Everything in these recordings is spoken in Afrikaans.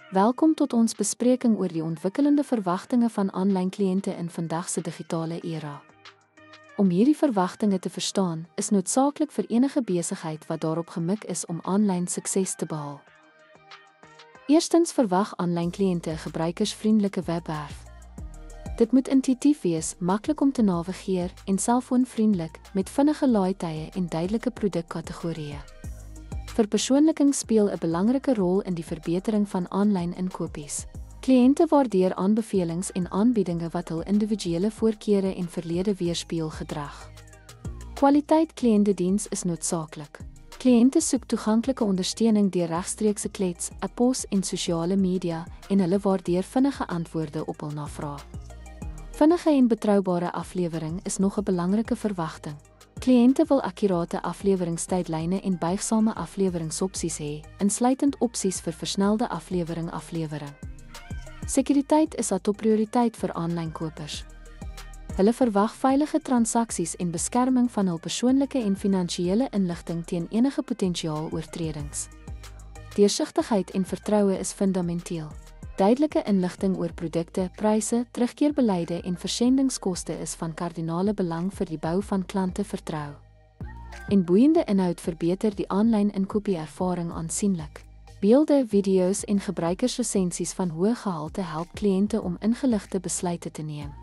Welkom tot ons bespreking oor die ontwikkelende verwagtinge van aanlyn kliënte in vandag se digitale era. Om hierdie verwagtinge te verstaan, is noodsaaklik vir enige besigheid wat daarop gemik is om aanlyn sukses te behaal. Eerstens verwag aanlyn kliënte 'n gebruikersvriendelike webwerf. Dit moet intuïtief wees, maklik om te navigeer en selfoonvriendelik met vinnige laaitye en duidelike produkkategorieë. Verpersoonliking speel 'n belangrike rol in die verbetering van aanlyn inkopies. Kliënte waardeer aanbevelings en aanbiedinge wat hul individuele voorkeure en verlede weerspieël gedrag. Kwaliteit kliëntediens is noodsaaklik. Kliënte soek toeganklike ondersteuning deur regstreekse klets, e-pos en sosiale media en hulle waardeer vinnige antwoorde op hul navrae. Vinnige en betroubare aflewering is nog 'n belangrike verwagting. Kliënte wil akkurate afleweringstydlyne en buigsame afleweringsopsies hê, insluitend opsies vir versnelde aflewering. Sekuriteit is 'n topprioriteit vir aanlyn kopers. Hulle verwag veilige transaksies en beskerming van hul persoonlike en finansiële inligting teen enige potensiaal oortredings. Deursigtigheid en vertroue is fundamenteel. Duidelike inligting oor produkte, pryse, terugkeerbeleide en versendingskoste is van kardinale belang vir die bou van klante vertrou. En boeiende inhoud verbeter die aanlyn inkopie-ervaring aansienlik. Beelde, video's en gebruikersresensies van hoë gehalte help kliënte om ingeligte besluite te neem.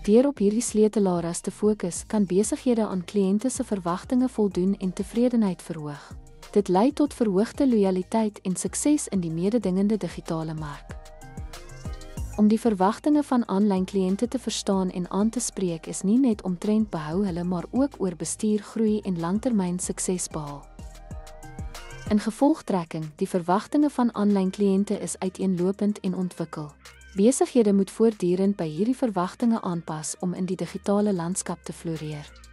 Deur op hierdie sleutelareas te fokus, kan besighede aan kliënte se verwagtinge voldoen en tevredenheid verhoog. Dit lei tot verhoogde lojaliteit en sukses in die mededingende digitale mark. Om die verwagtinge van aanlyn kliënte te verstaan en aan te spreek is nie net omtrent behou hulle maar ook oor bestuur, groei en langtermyn sukses behaal. In gevolgtrekking, die verwagtinge van aanlyn kliënte is uiteenlopend en ontwikkel. Besighede moet voortdurend by hierdie verwagtinge aanpas om in die digitale landskap te floreer.